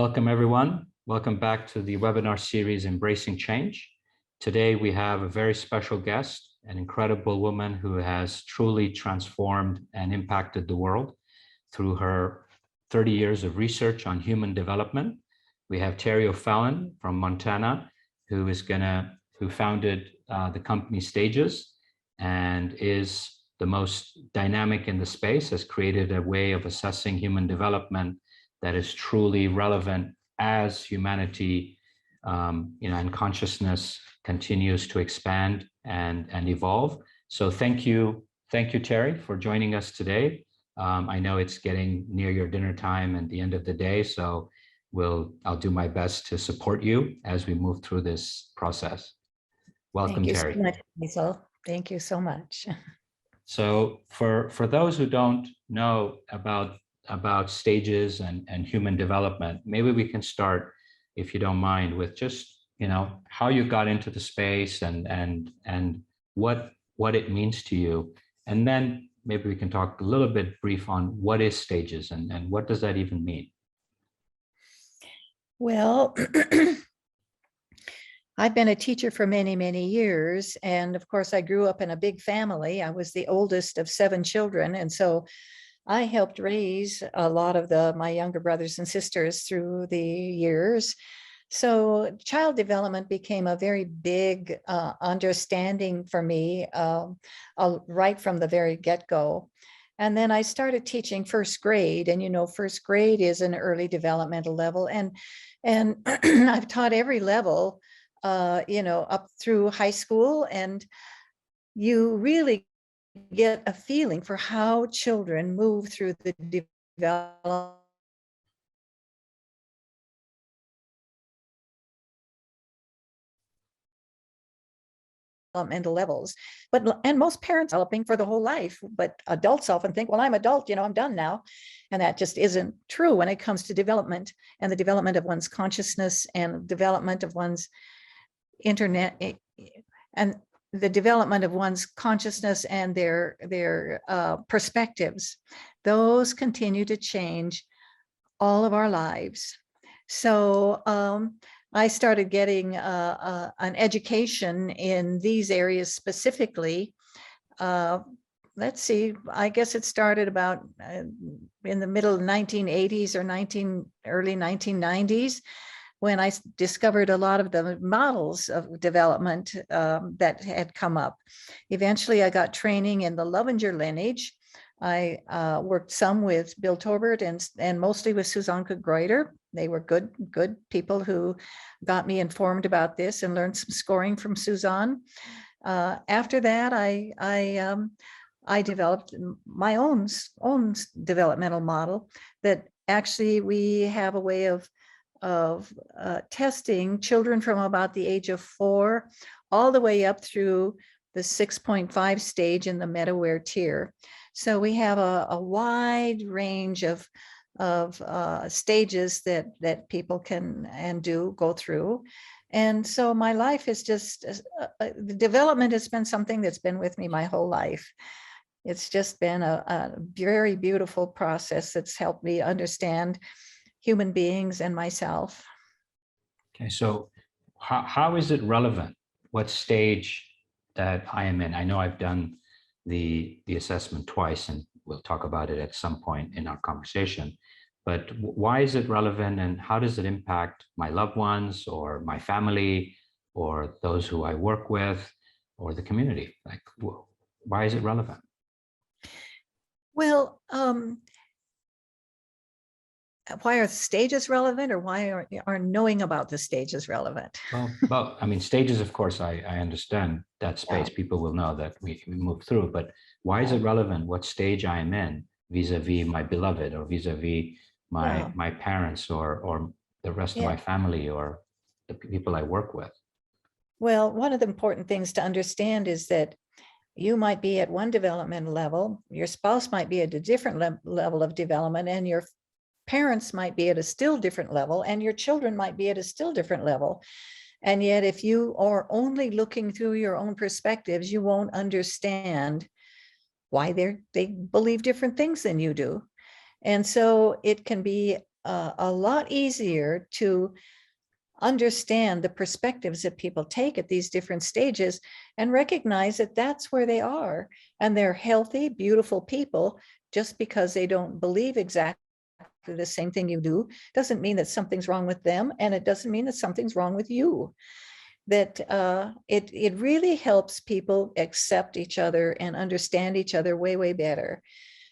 Welcome, everyone. Welcome back to the webinar series, Embracing Change. Today, we have a very special guest, an incredible woman who has truly transformed and impacted the world through her 30 years of research on human development. We have Terri O'Fallon from Montana, who founded the company Stages and is the most dynamic in the space, has created a way of assessing human development that is truly relevant as humanity and consciousness continues to expand and evolve. So thank you, Terri, for joining us today. I know it's getting near your dinner time and the end of the day, so I'll do my best to support you as we move through this process. Welcome, Terri. Thank you so much, Hazel. Thank you so much. So for those who don't know about stages and human development, maybe we can start, if you don't mind, with just how you got into the space and what it means to you, and then maybe we can talk a little bit brief on what is stages and what does that even mean. Well, I've been a teacher for many, many years. And of course, I grew up in a big family. I was the oldest of 7 children. And so I helped raise a lot of my younger brothers and sisters through the years. So child development became a very big understanding for me right from the very get-go. And then I started teaching first grade, and first grade is an early developmental level. And I've taught every level, up through high school, and you really get a feeling for how children move through the developmental levels, and most parents are developing for the whole life, but adults often think, well, I'm adult, I'm done now. And that just isn't true when it comes to development and the development of one's consciousness and development of one's internet and the development of one's consciousness and their perspectives. Those continue to change all of our lives. So I started getting an education in these areas specifically. Let's see, I guess it started about in the middle of 1980s or early 1990s, when I discovered a lot of the models of development that had come up. Eventually, I got training in the Lovinger lineage. I worked some with Bill Torbert and mostly with Suzanne Greuter. They were good people who got me informed about this and learned some scoring from Suzanne. After that, I developed my own developmental model that actually we have a way of testing children from about the age of 4 all the way up through the 6.5 stage in the meta-aware tier. So we have a wide range of stages that people can and do go through. And so my life is just, the development has been something that's been with me my whole life. It's just been a very beautiful process that's helped me understand human beings and myself. Okay, so how is it relevant? What stage that I am in? I know I've done the assessment twice, and we'll talk about it at some point in our conversation. But why is it relevant, and how does it impact my loved ones or my family or those who I work with or the community? Like, why is it relevant? Well, why are stages relevant, or why are knowing about the stages relevant? Well, I mean, stages, of course, I understand that space. Yeah. People will know that we move through, but why is it relevant what stage I am in vis-a-vis my beloved, or vis-a-vis my parents, or the rest of my family, or the people I work with? Well, one of the important things to understand is that you might be at one developmental level, your spouse might be at a different level of development, and your parents might be at a still different level, and your children might be at a still different level. And yet, if you are only looking through your own perspectives, you won't understand why they believe different things than you do. And so it can be a lot easier to understand the perspectives that people take at these different stages and recognize that that's where they are. And they're healthy, beautiful people. Just because they don't believe exactly the same thing you do doesn't mean that something's wrong with them. And it doesn't mean that something's wrong with you. That it really helps people accept each other and understand each other way, way better.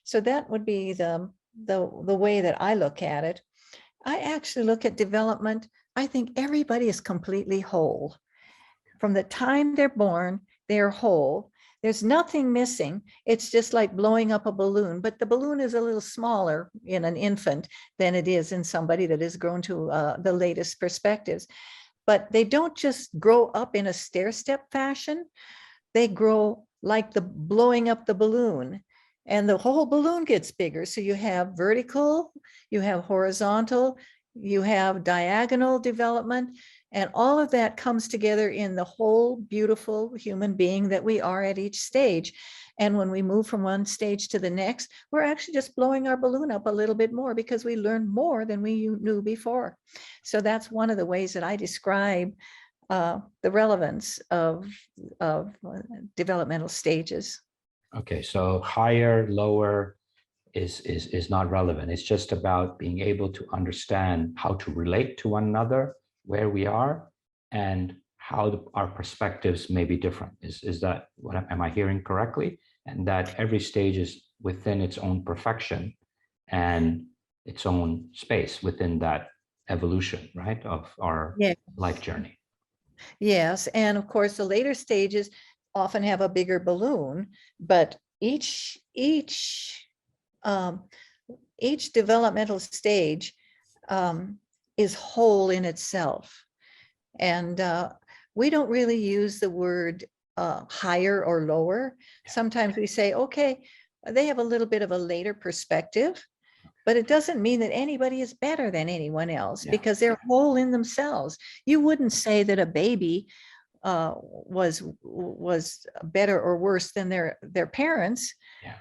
So that would be the way that I look at it. I actually look at development. I think everybody is completely whole. From the time they're born, they're whole. There's nothing missing. It's just like blowing up a balloon, but the balloon is a little smaller in an infant than it is in somebody that has grown to the latest perspectives. But they don't just grow up in a stair-step fashion. They grow like the blowing up the balloon, and the whole balloon gets bigger. So you have vertical, you have horizontal, you have diagonal development, and all of that comes together in the whole beautiful human being that we are at each stage. And when we move from one stage to the next, we're actually just blowing our balloon up a little bit more because we learned more than we knew before. So that's one of the ways that I describe the relevance of developmental stages. Okay, so higher, lower is not relevant. It's just about being able to understand how to relate to one another, where we are, and how our perspectives may be different. Is that what am I hearing correctly? And that every stage is within its own perfection and its own space within that evolution, right, of our Yeah. life journey. Yes, and of course, the later stages often have a bigger balloon, but um, each developmental stage is whole in itself. And we don't really use the word higher or lower. Sometimes we say, okay, they have a little bit of a later perspective, but it doesn't mean that anybody is better than anyone else because they're whole in themselves. You wouldn't say that a baby was better or worse than their parents. Yeah.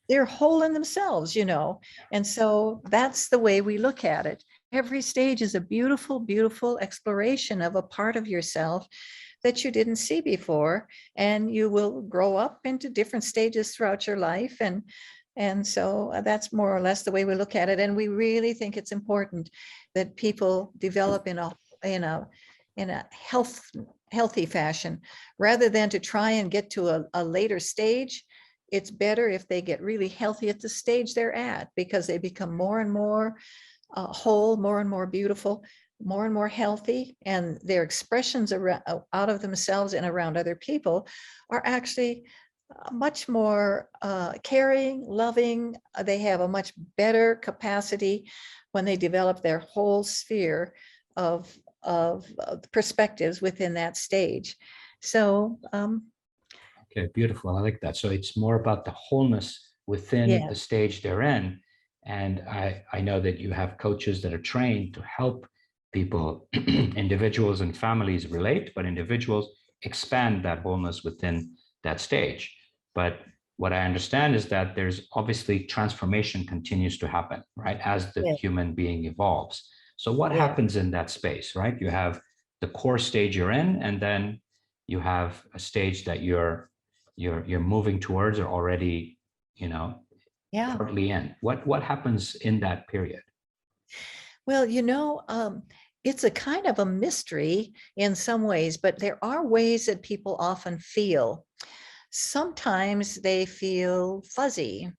They're whole in themselves, and so that's the way we look at it. Every stage is a beautiful, beautiful exploration of a part of yourself that you didn't see before, and you will grow up into different stages throughout your life. And so that's more or less the way we look at it. And we really think it's important that people develop in a healthy fashion, rather than to try and get to a later stage. It's better if they get really healthy at the stage they're at, because they become more and more whole, more and more beautiful, more and more healthy, and their expressions out of themselves and around other people are actually much more caring, loving. They have a much better capacity when they develop their whole sphere of perspectives within that stage. So okay, beautiful. I like that. So it's more about the wholeness within the stage they're in. And I know that you have coaches that are trained to help people, individuals and families relate, but individuals expand that wholeness within that stage. But what I understand is that there's obviously transformation continues to happen, right, as the human being evolves. So what happens in that space, right? You have the core stage you're in, and then you have a stage that you're moving towards or already, partly in. What happens in that period? Well, it's a kind of a mystery in some ways, but there are ways that people often feel. Sometimes they feel fuzzy.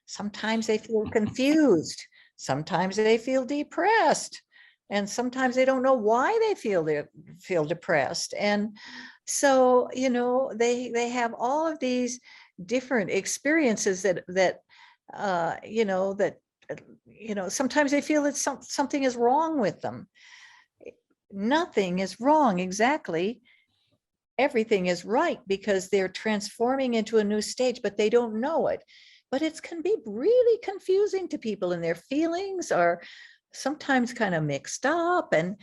Sometimes they feel confused. Sometimes they feel depressed. And sometimes they don't know why they feel depressed. And so, they have all of these different experiences that sometimes they feel that something is wrong with them. Nothing is wrong exactly. Everything is right, because they're transforming into a new stage, but they don't know it. But it can be really confusing to people, and their feelings are sometimes kind of mixed up, and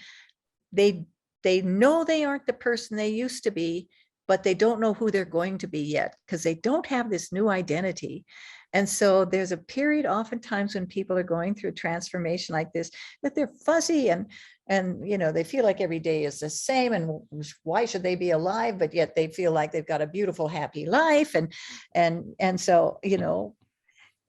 they know they aren't the person they used to be, but they don't know who they're going to be yet because they don't have this new identity. And so there's a period oftentimes when people are going through transformation like this, that they're fuzzy and they feel like every day is the same, and why should they be alive? But yet they feel like they've got a beautiful, happy life. And so,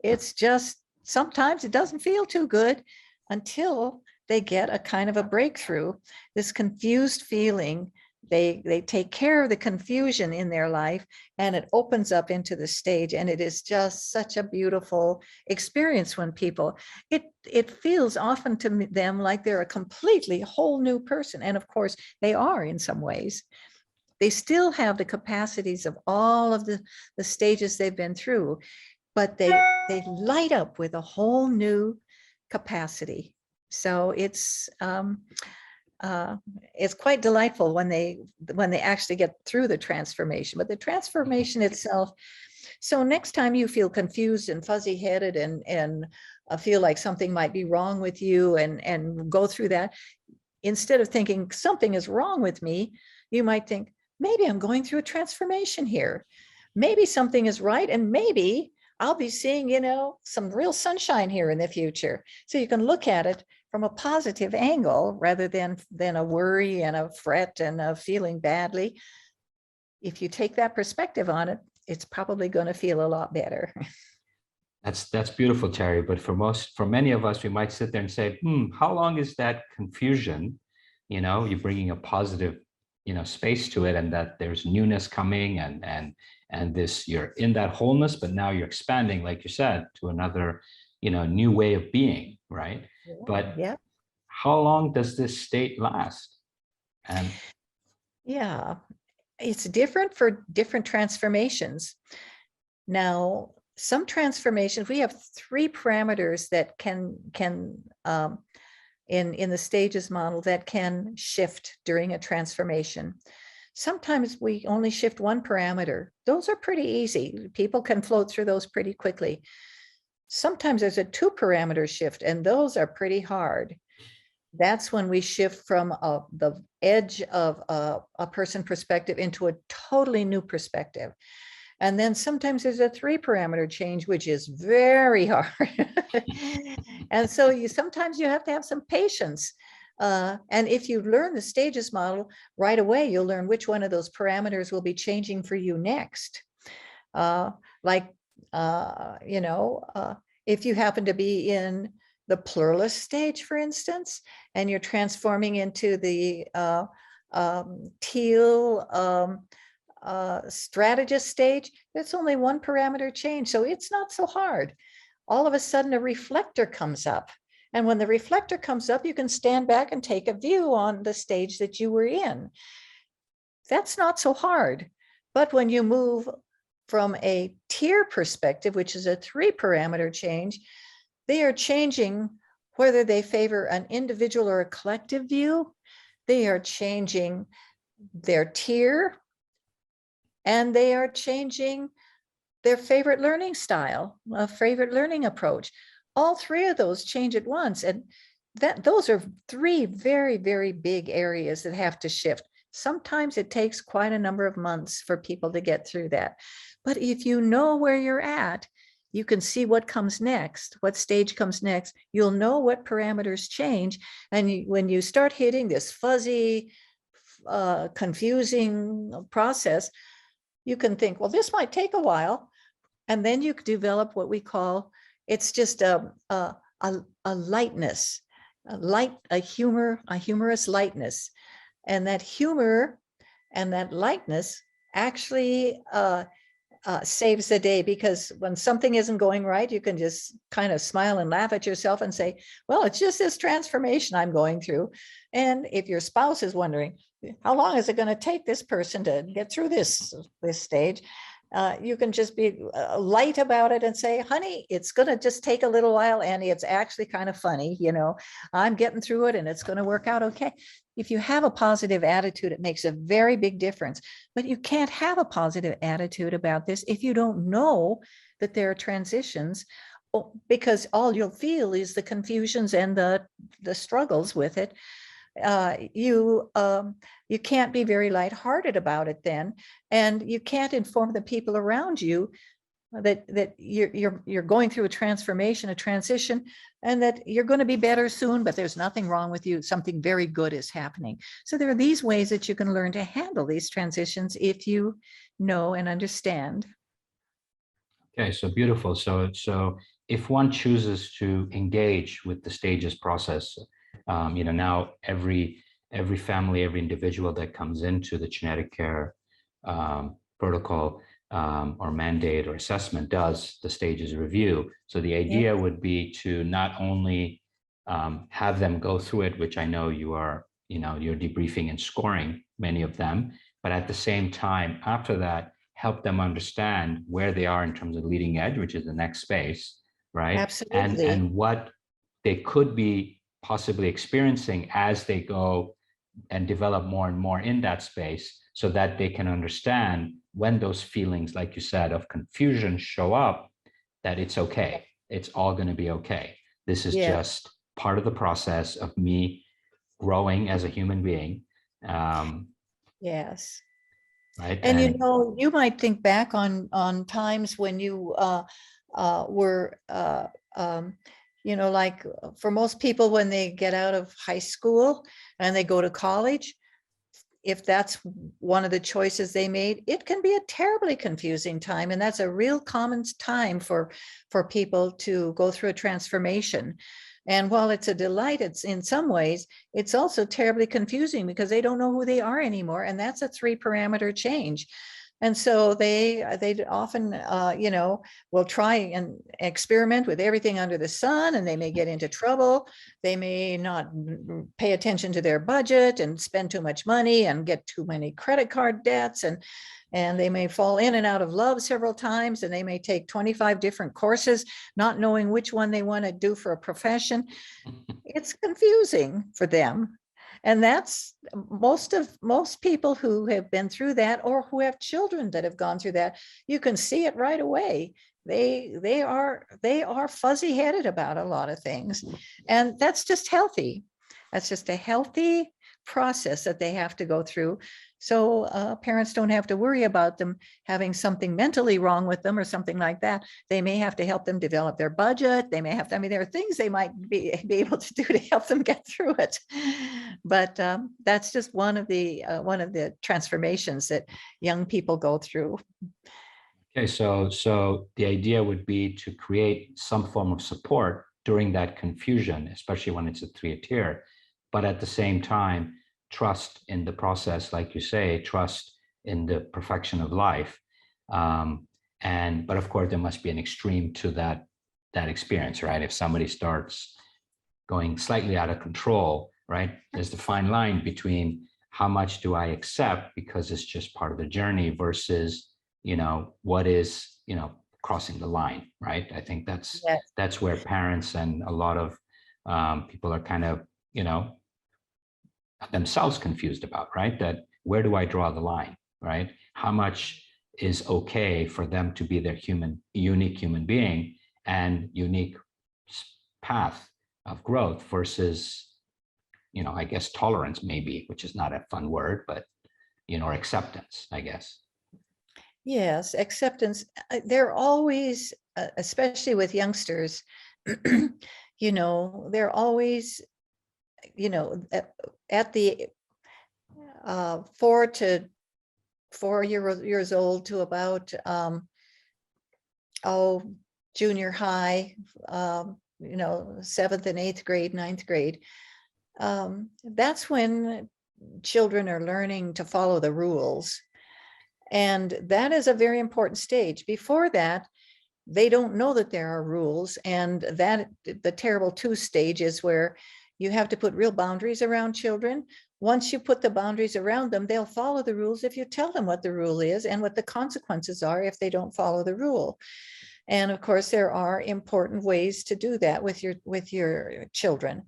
it's just, sometimes it doesn't feel too good until they get a kind of a breakthrough, this confused feeling. They take care of the confusion in their life, and it opens up into the stage. And it is just such a beautiful experience when people, it feels often to them like they're a completely whole new person. And of course they are in some ways. They still have the capacities of all of the stages they've been through, but they light up with a whole new capacity. So it's quite delightful when they actually get through the transformation. But the transformation itself, so next time you feel confused and fuzzy headed and feel like something might be wrong with you and go through that, instead of thinking something is wrong with me, you might think, maybe I'm going through a transformation here. Maybe something is right, and maybe I'll be seeing, some real sunshine here in the future. So you can look at it from a positive angle rather than a worry and a fret and a feeling badly. If you take that perspective on it, it's probably going to feel a lot better. That's beautiful, Terri. But for many of us, we might sit there and say, how long is that confusion? You're bringing a positive, space to it, and that there's newness coming, and this, you're in that wholeness, but now you're expanding, like you said, to another, new way of being, right? Yeah, but yeah. How long does this state last? And yeah, it's different for different transformations. Now, some transformations, we have 3 parameters that can in the stages model that can shift during a transformation. Sometimes we only shift 1 parameter. Those are pretty easy. People can float through those pretty quickly. Sometimes there's a 2 parameter shift, and those are pretty hard. That's when we shift from the edge of a person perspective into a totally new perspective. And then sometimes there's a 3 parameter change, which is very hard. And so sometimes you have to have some patience. And if you learn the stages model right away, you'll learn which one of those parameters will be changing for you next. If you happen to be in the pluralist stage, for instance, and you're transforming into the teal strategist stage, it's only 1 parameter change. So it's not so hard. All of a sudden, a reflector comes up. And when the reflector comes up, you can stand back and take a view on the stage that you were in. That's not so hard. But when you move from a tier perspective, which is a 3 parameter change, they are changing whether they favor an individual or a collective view. They are changing their tier, and they are changing their favorite learning style, a favorite learning approach. All 3 of those change at once. And those are 3 very, very big areas that have to shift. Sometimes it takes quite a number of months for people to get through that. But if you know where you're at, you can see what comes next, what stage comes next. You'll know what parameters change. And when you start hitting this fuzzy, confusing process, you can think, well, this might take a while. And then you develop what we call, it's just a lightness, a humorous lightness. And that humor and that lightness actually saves the day, because when something isn't going right, you can just kind of smile and laugh at yourself and say, well, it's just this transformation I'm going through. And if your spouse is wondering, how long is it going to take this person to get through this stage? You can just be light about it and say, honey, it's going to just take a little while, Annie. It's actually kind of funny. I'm getting through it and it's going to work out okay. If you have a positive attitude, it makes a very big difference. But you can't have a positive attitude about this if you don't know that there are transitions, because all you'll feel is the confusions and the struggles with it. you can't be very lighthearted about it then, and you can't inform the people around you that you're going through a transformation, a transition, and that you're going to be better soon, but there's nothing wrong with you. Something very good is happening. So there are these ways that you can learn to handle these transitions if you know and understand. Okay, so beautiful. So if one chooses to engage with the stages process, now every family, every individual that comes into the genetic care protocol or mandate or assessment does the stages review. So the idea would be to not only have them go through it, which I know you're debriefing and scoring many of them, but at the same time, after that, help them understand where they are in terms of leading edge, which is the next space, right? Absolutely. And what they could be possibly experiencing as they go and develop more and more in that space, so that they can understand when those feelings, like you said, of confusion show up, that it's okay. It's all going to be okay. This is just part of the process of me growing as a human being. Yes. Right. And you might think back on times when you were like for most people, when they get out of high school and they go to college, if that's one of the choices they made, it can be a terribly confusing time. And that's a real common time for people to go through a transformation. And while it's a delight, it's in some ways, it's also terribly confusing because they don't know who they are anymore. And that's a 3-parameter change. And so they often, will try and experiment with everything under the sun, and they may get into trouble. They may not pay attention to their budget and spend too much money and get too many credit card debts, and they may fall in and out of love several times, and they may take 25 different courses, not knowing which one they want to do for a profession. It's confusing for them. And that's most people who have been through that, or who have children that have gone through that, you can see it right away. They are fuzzy-headed about a lot of things. And that's just healthy. That's just a healthy process that they have to go through. So parents don't have to worry about them having something mentally wrong with them or something like that. They may have to help them develop their budget. They may have to, there are things they might be able to do to help them get through it. But that's just one of the transformations that young people go through. Okay, so the idea would be to create some form of support during that confusion, especially when it's a 3-tier, but at the same time, trust in the process, like you say, trust in the perfection of life. But of course, there must be an extreme to that experience, right? If somebody starts going slightly out of control, right? There's the fine line between how much do I accept because it's just part of the journey versus, what is, crossing the line, right? I think that's where parents and a lot of people are kind of, themselves confused about, right? That where do I draw the line, right? How much is okay for them to be their unique human being and unique path of growth versus, I guess tolerance maybe, which is not a fun word, but, or acceptance, I guess. Yes, acceptance. They're always, especially with youngsters, they're always, at the 4 years old to about junior high, 7th and 8th grade, 9th grade. That's when children are learning to follow the rules. And that is a very important stage. Before that, they don't know that there are rules. And that the terrible 2 stage is where you have to put real boundaries around children. Once you put the boundaries around them, they'll follow the rules if you tell them what the rule is and what the consequences are if they don't follow the rule. And of course, there are important ways to do that with your children.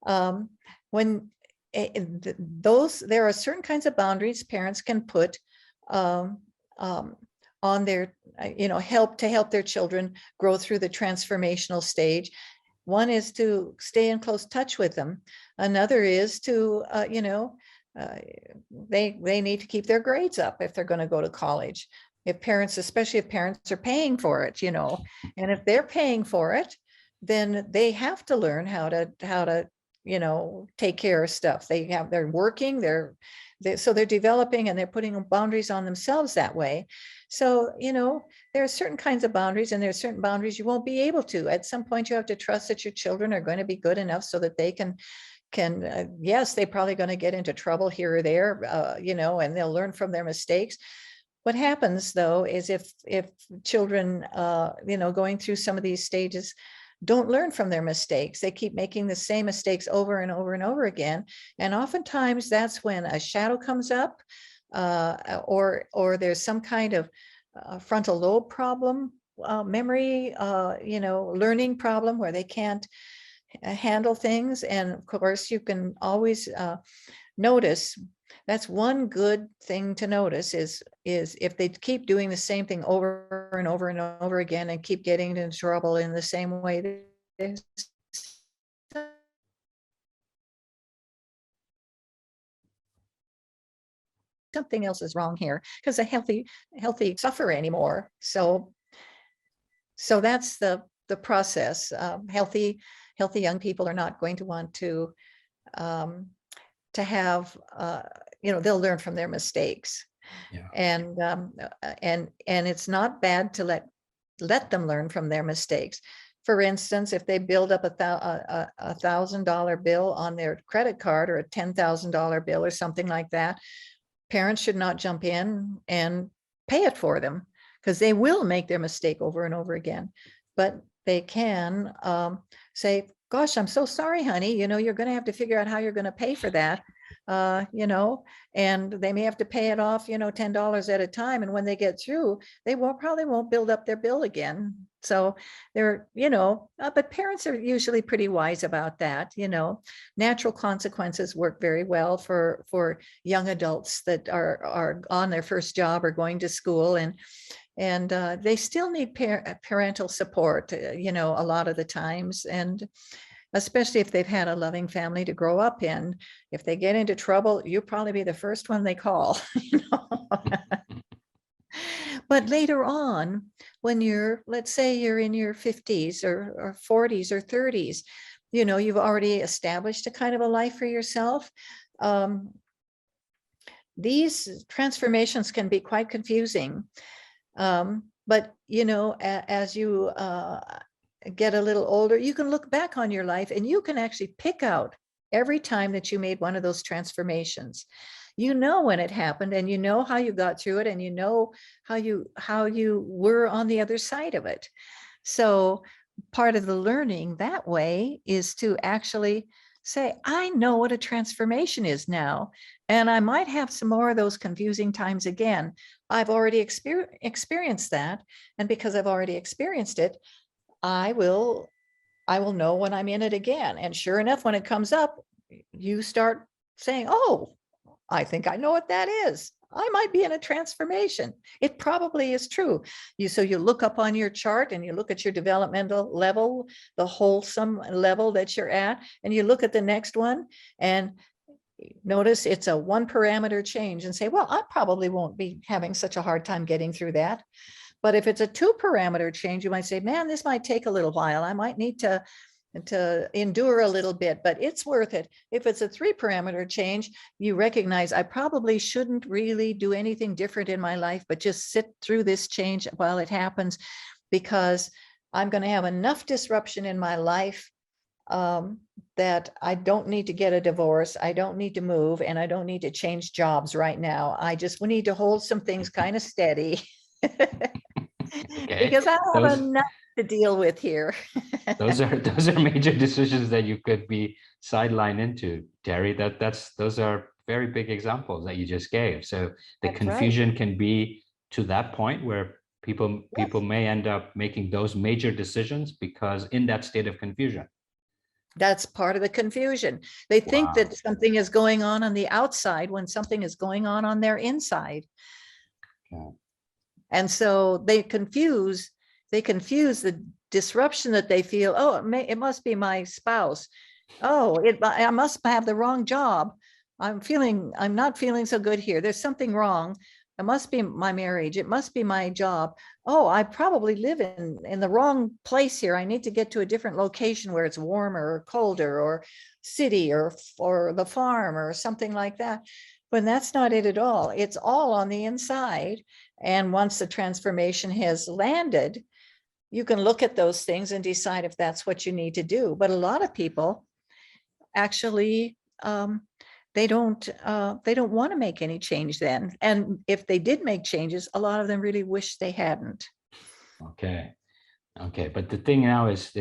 There are certain kinds of boundaries parents can put on their, help their children grow through the transformational stage. One is to stay in close touch with them. Another is to, they need to keep their grades up if they're going to go to college. If parents, especially if parents are paying for it, and if they're paying for it, then they have to learn how to take care of stuff. They're working, so they're developing, and they're putting boundaries on themselves that way. So, there are certain kinds of boundaries, and there are certain boundaries you won't be able to. At some point, you have to trust that your children are going to be good enough so that they can yes, they're probably going to get into trouble here or there, and they'll learn from their mistakes. What happens though is if children, going through some of these stages, don't learn from their mistakes, they keep making the same mistakes over and over and over again. And oftentimes that's when a shadow comes up, or there's some kind of frontal lobe problem, memory, learning problem where they can't handle things. And of course, you can always notice. That's one good thing to notice is if they keep doing the same thing over and over and over again and keep getting into trouble in the same way, something else is wrong here, because a healthy suffer anymore. So that's the process. Healthy young people are not going to want to have, they'll learn from their mistakes. Yeah. And it's not bad to let them learn from their mistakes. For instance, if they build up a $1,000 bill on their credit card, or a $10,000 bill or something like that, parents should not jump in and pay it for them, because they will make their mistake over and over again. But they can say, gosh, I'm so sorry, honey, you're going to have to figure out how you're going to pay for that. And they may have to pay it off, $10 at a time. And when they get through, they probably won't build up their bill again. So they're, but parents are usually pretty wise about that. Natural consequences work very well for young adults that are on their first job or going to school, and they still need parental support, a lot of the times. And especially if they've had a loving family to grow up in. If they get into trouble, you'll probably be the first one they call. But later on, when let's say you're in your 50s or 40s or 30s, you've already established a kind of a life for yourself. These transformations can be quite confusing. But, as you get a little older, you can look back on your life and you can actually pick out every time that you made one of those transformations. When it happened, and how you got through it, and how you were on the other side of it. So part of the learning that way is to actually say, I know what a transformation is now, and I might have some more of those confusing times again. I've already experienced that, and because I've already experienced it, I will know when I'm in it again. And sure enough, when it comes up, you start saying, oh, I think I know what that is. I might be in a transformation. It probably is true. So you look up on your chart and you look at your developmental level, the wholesome level that you're at, and you look at the next one and notice it's a 1 parameter change, and say, well, I probably won't be having such a hard time getting through that. But if it's a 2 parameter change, you might say, man, this might take a little while. I might need to endure a little bit, but it's worth it. If it's a 3 parameter change, you recognize I probably shouldn't really do anything different in my life, but just sit through this change while it happens, because I'm going to have enough disruption in my life that I don't need to get a divorce. I don't need to move, and I don't need to change jobs right now. I just need to hold some things kind of steady. Okay. Because I have enough to deal with here. those are major decisions that you could be sidelined into, Terri. Those are very big examples that you just gave. So the That's confusion right. can be to that point where people may end up making those major decisions because in that state of confusion. That's part of the confusion. They think that something is going on the outside when something is going on their inside. Okay. And so they confuse the disruption that they feel, oh, it must be my spouse. Oh, I must have the wrong job. I'm not feeling so good here. There's something wrong. It must be my marriage. It must be my job. Oh, I probably live in the wrong place here. I need to get to a different location where it's warmer or colder, or city, or the farm, or something like that. But that's not it at all. It's all on the inside. And once the transformation has landed, you can look at those things and decide if that's what you need to do. But a lot of people actually, they don't want to make any change then. And if they did make changes, a lot of them really wish they hadn't. Okay. But the thing now is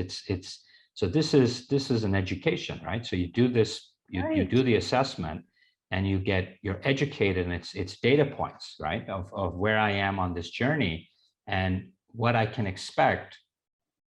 so this is an education, right? So you do this, you do the assessment, and you're educated, and it's data points, right? Of where I am on this journey and what I can expect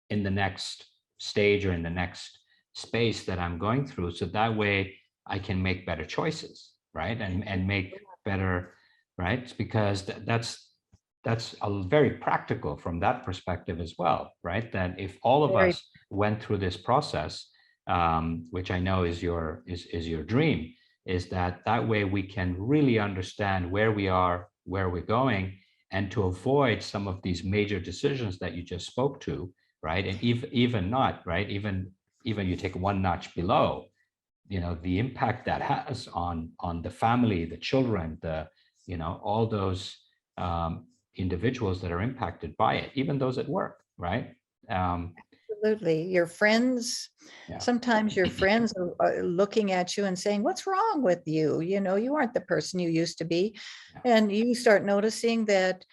in the next stage or in the next space that I'm going through. So that way I can make better choices, right? And make better, right? Because that's a very practical from that perspective as well, right? That if all of us went through this process, which I know is your dream, is that way we can really understand where we are, where we're going, and to avoid some of these major decisions that you just spoke to, right? And even not, right? Even you take one notch below, the impact that has on the family, the children, all those individuals that are impacted by it, even those at work, right? Absolutely. Your friends, sometimes your friends are looking at you and saying, what's wrong with you? You aren't the person you used to be. And you start noticing that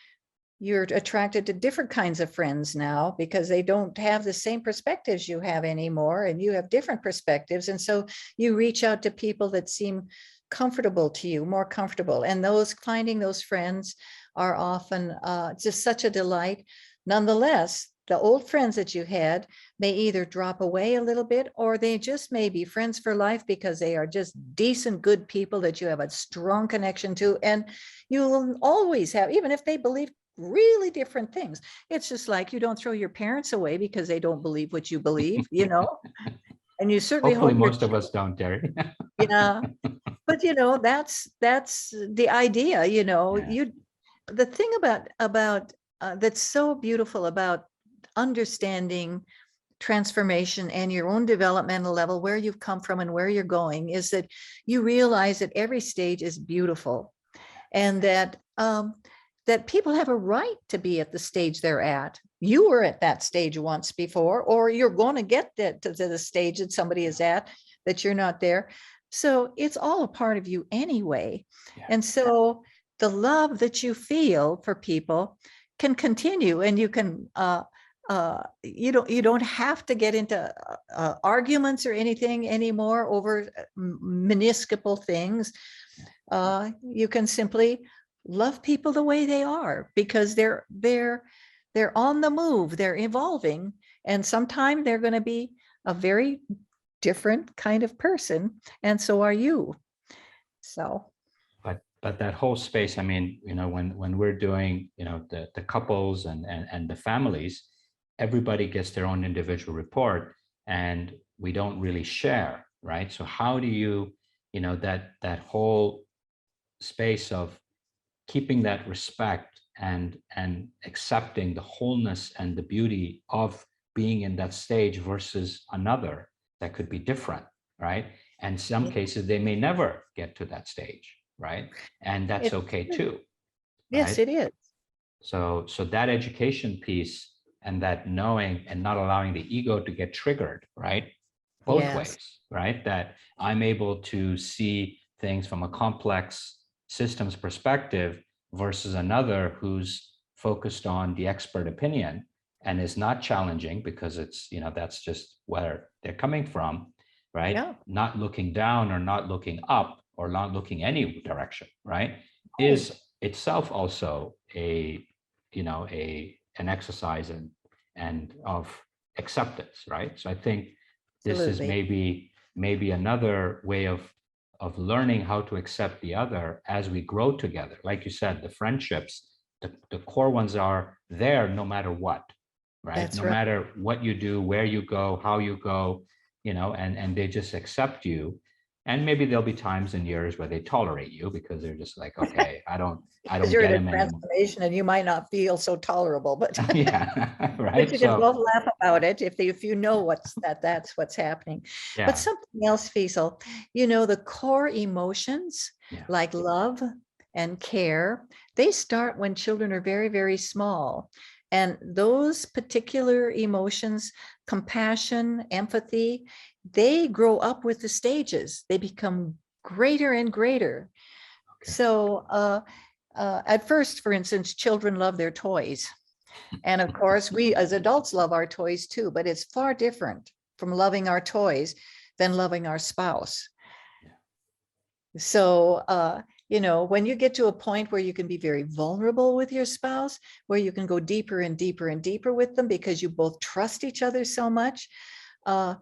you're attracted to different kinds of friends now because they don't have the same perspectives you have anymore, and you have different perspectives. And so you reach out to people that seem comfortable to you, more comfortable. And finding those friends are often just such a delight. Nonetheless, the old friends that you had may either drop away a little bit, or they just may be friends for life because they are just decent, good people that you have a strong connection to. And you will always have, even if they believe really different things. It's just like you don't throw your parents away because they don't believe what you believe, and you certainly hopefully hope most of us don't, Terry. Yeah, but that's the idea. The thing about that's so beautiful about understanding transformation and your own developmental level, where you've come from and where you're going, is that you realize that every stage is beautiful, and that that people have a right to be at the stage they're at. You were at that stage once before, or you're going to get to the stage that somebody is at that you're not there. So it's all a part of you anyway. And so the love that you feel for people can continue, and you can you don't have to get into arguments or anything anymore over minuscule things. You can simply love people the way they are, because they're on the move, they're evolving, and sometimes they're going to be a very different kind of person, and so are you. So but that whole space, I mean, when we're doing, the couples and the families, everybody gets their own individual report, and we don't really share, right? So how do you, that whole space of keeping that respect and accepting the wholeness and the beauty of being in that stage versus another that could be different, right? And some cases they may never get to that stage, right? And that's okay too. Yes, it is. So that education piece and that knowing and not allowing the ego to get triggered, right? Both ways, right? That I'm able to see things from a complex systems perspective versus another who's focused on the expert opinion and is not challenging because it's, that's just where they're coming from, right? Yeah. Not looking down or not looking up or not looking any direction, right? Is itself also an exercise and of acceptance, right? So I think this is maybe another way of learning how to accept the other as we grow together. Like you said, the friendships, the core ones are there no matter what, right? That's No right. matter what you do, where you go, how you go, and they just accept you. And maybe there'll be times and years where they tolerate you because they're just like, okay, I Because don't you're get in a him anymore. transformation and you might not feel so tolerable, but Yeah, but right. you can So both laugh about it if you know that's what's happening. But yeah, something else, Faisal, the core emotions yeah, like love and care, they start when children are very, very small. And those particular emotions, compassion, empathy, they grow up with the stages. They become greater and greater. okay. So at first, for instance, children love their toys. And of course, we as adults love our toys too, but it's far different from loving our toys than loving our spouse. Yeah. So, when you get to a point where you can be very vulnerable with your spouse, where you can go deeper and deeper and deeper with them because you both trust each other so much, uh,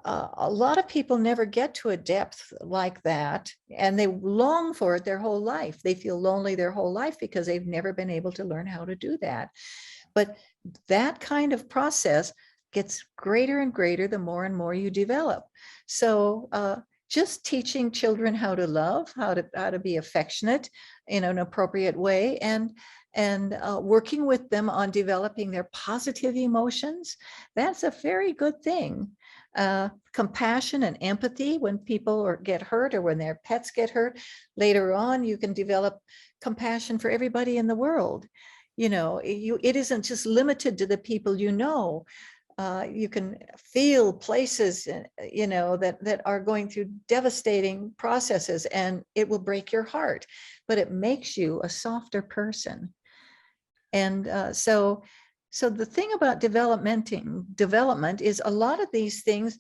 a lot of people never get to a depth like that, and they long for it their whole life. They feel lonely their whole life because they've never been able to learn how to do that. But that kind of process gets greater and greater the more and more you develop. So just teaching children how to love, how to be affectionate in an appropriate way, and working with them on developing their positive emotions, that's a very good thing. Compassion and empathy when people get hurt or when their pets get hurt, later on you can develop compassion for everybody in the world. It isn't just limited to the people you can feel places, that are going through devastating processes, and it will break your heart, but it makes you a softer person. And so the thing about development is a lot of these things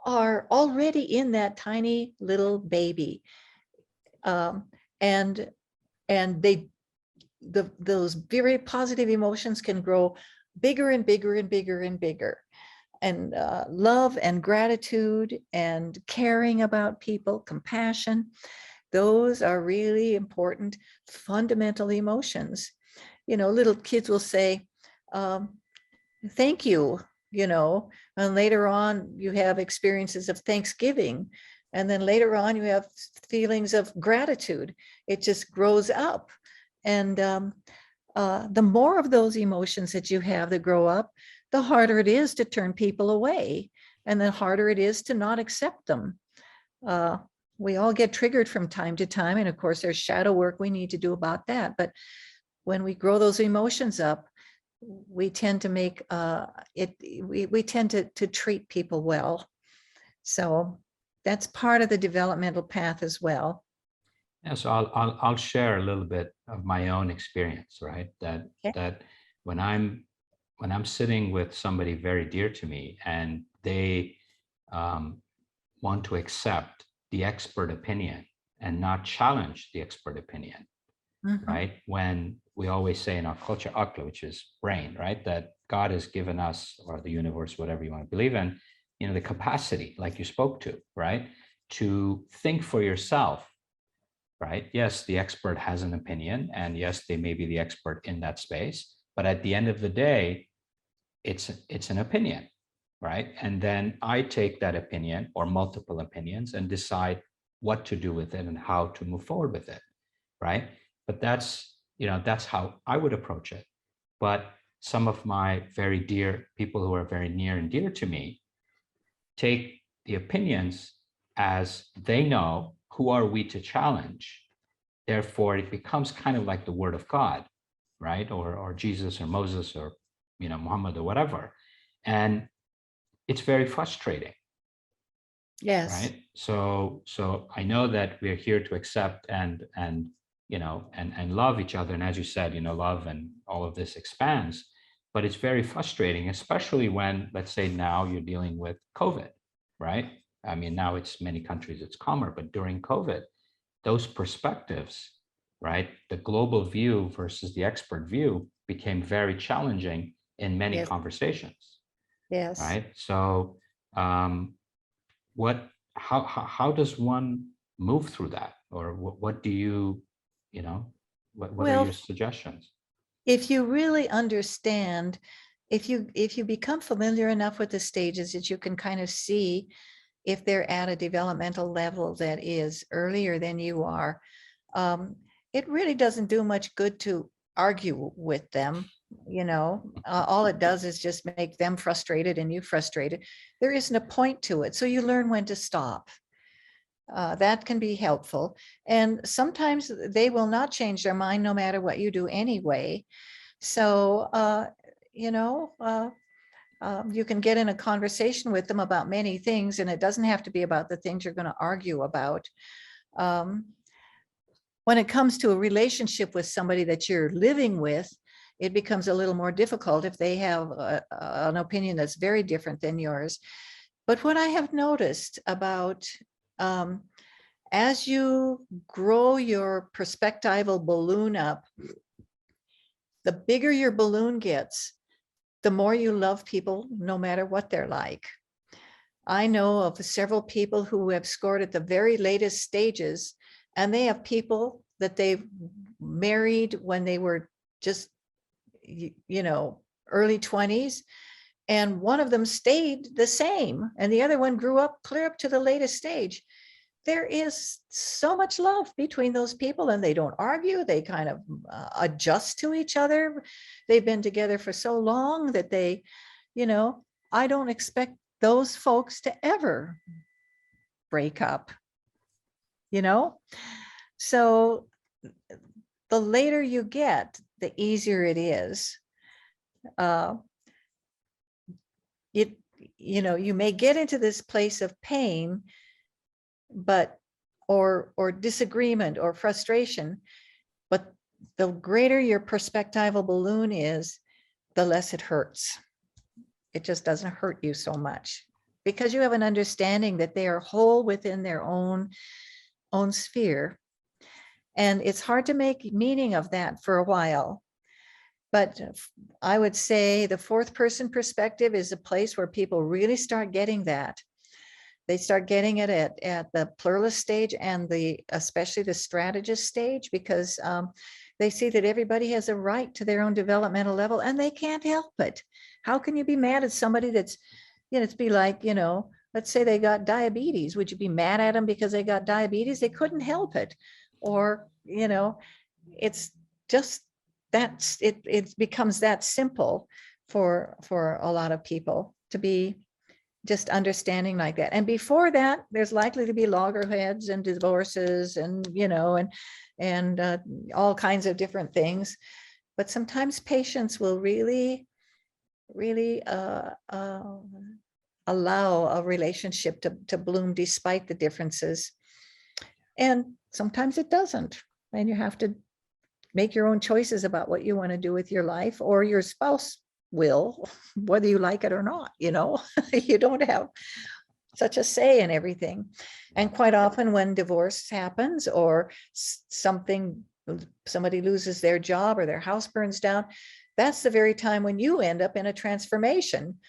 are already in that tiny little baby. Um, and and those very positive emotions can grow bigger and bigger and bigger and bigger. And love and gratitude and caring about people, compassion, those are really important fundamental emotions. Little kids will say, thank you, and later on you have experiences of Thanksgiving. And then later on you have feelings of gratitude. It just grows up. And the more of those emotions that you have that grow up, the harder it is to turn people away, and the harder it is to not accept them. Uh, we all get triggered from time to time, and of course there's shadow work we need to do about that. But when we grow those emotions up, we tend to make we tend to treat people well. So that's part of the developmental path as well. Yeah, so I'll share a little bit of my own experience, right? That Okay. that when I'm sitting with somebody very dear to me and they want to accept the expert opinion and not challenge the expert opinion, Mhm. right? When we always say in our culture, akla, which is brain, right? That God has given us, or the universe, whatever you want to believe in, the capacity, like you spoke to, right? To think for yourself, right? Yes, the expert has an opinion, and yes, they may be the expert in that space, but at the end of the day, it's an opinion, right? And then I take that opinion or multiple opinions and decide what to do with it and how to move forward with it, right? But that's how I would approach it. But some of my very dear people who are very near and dear to me take the opinions as they know who are we to challenge. Therefore, it becomes kind of like the word of God, right? Or Jesus or Moses or Muhammad or whatever. And it's very frustrating, Yes. right? So I know that we're here to accept and love each other. And as you said, love and all of this expands, but it's very frustrating, especially when, let's say now you're dealing with COVID, right? I mean, now it's many countries, it's calmer, but during COVID, those perspectives, right? The global view versus the expert view became very challenging in many Yes. conversations, Yes. right? So what how does one move through that, or what do you know what are Well, your suggestions? if you really understand if you become familiar enough with the stages that you can kind of see if they're at a developmental level that is earlier than you are, it really doesn't do much good to argue with them. All it does is just make them frustrated and you frustrated. There isn't a point to it. So you learn when to stop. That can be helpful. And sometimes they will not change their mind no matter what you do anyway. So, you can get in a conversation with them about many things, and it doesn't have to be about the things you're going to argue about. When it comes to a relationship with somebody that you're living with, it becomes a little more difficult if they have an opinion that's very different than yours. But what I have noticed about as you grow your perspectival balloon up, the bigger your balloon gets, the more you love people, no matter what they're like. I know of several people who have scored at the very latest stages, and they have people that they've married when they were just, early 20s. And one of them stayed the same, and the other one grew up clear up to the latest stage. There is so much love between those people, and they don't argue. They kind of adjust to each other. They've been together for so long that they, I don't expect those folks to ever break up, So the later you get, the easier it is. You may get into this place of pain, but or disagreement or frustration, but the greater your perspectival balloon is, the less it hurts. It just doesn't hurt you so much because you have an understanding that they are whole within their own sphere. And it's hard to make meaning of that for a while. But I would say the fourth person perspective is a place where people really start getting that. They start getting it at the pluralist stage and especially the strategist stage, because they see that everybody has a right to their own developmental level and they can't help it. How can you be mad at somebody that's, it's be like, let's say they got diabetes. Would you be mad at them because they got diabetes? They couldn't help it. Or, it's just it becomes that simple for a lot of people to be just understanding like that. And before that, there's likely to be loggerheads and divorces and, and all kinds of different things. But sometimes patience will really, really allow a relationship to bloom despite the differences. And sometimes it doesn't. And you have to make your own choices about what you want to do with your life, or your spouse will, whether you like it or not. You don't have such a say in everything. And quite often when divorce happens or somebody loses their job or their house burns down, that's the very time when you end up in a transformation.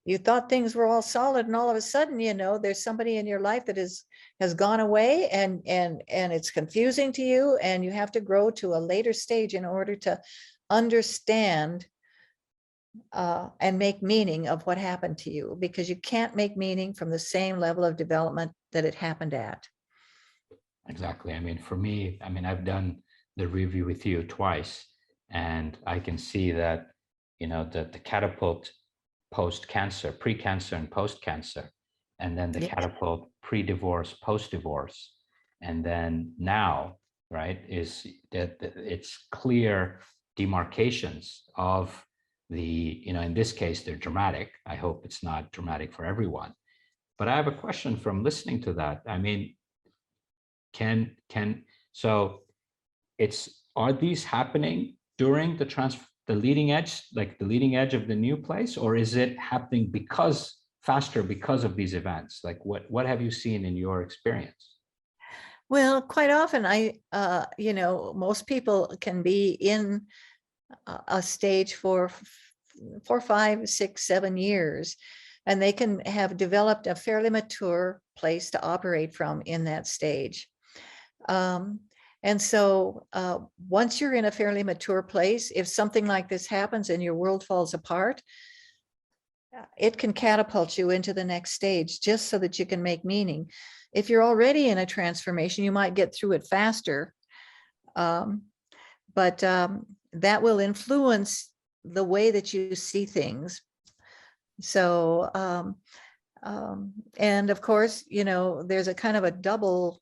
You thought things were all solid, and all of a sudden, there's somebody in your life that has gone away, and it's confusing to you, and you have to grow to a later stage in order to understand and make meaning of what happened to you, because you can't make meaning from the same level of development that it happened at. Exactly. For me, I've done the review with you twice, and I can see that, the catapult post-cancer, pre-cancer and post-cancer, and then the catapult pre-divorce, post-divorce, and then now, right, is that it's clear demarcations of the, in this case, they're dramatic. I hope it's not dramatic for everyone. But I have a question from listening to that. So are these happening during the leading edge, like the leading edge of the new place, or is it happening faster because of these events? Like what have you seen in your experience? Well, quite often most people can be in a stage for 4, 5, 6, 7 years, and they can have developed a fairly mature place to operate from in that stage. And so once you're in a fairly mature place, if something like this happens and your world falls apart, it can catapult you into the next stage just so that you can make meaning. If you're already in a transformation, you might get through it faster. But that will influence the way that you see things. So, and of course, you know, there's a kind of a double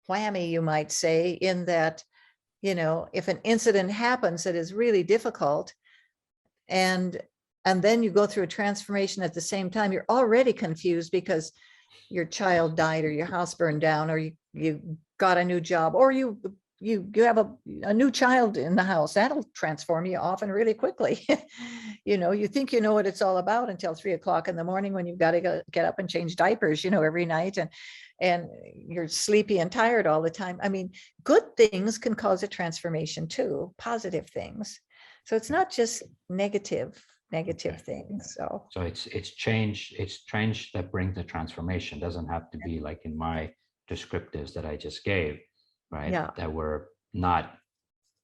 whammy, you might say, in that, you know, if an incident happens that is really difficult, and then you go through a transformation at the same time, you're already confused because your child died, or your house burned down, or you got a new job, or you have a new child in the house. That'll transform you often really quickly. You know, you think you know what it's all about until 3 o'clock in the morning, when you've got to get up and change diapers, you know, every night, and you're sleepy and tired all the time. I mean, good things can cause a transformation too, positive things. So it's not just negative things. So it's change that brings the transformation. It doesn't have to be like in my descriptives that I just gave, right? Yeah. That were not,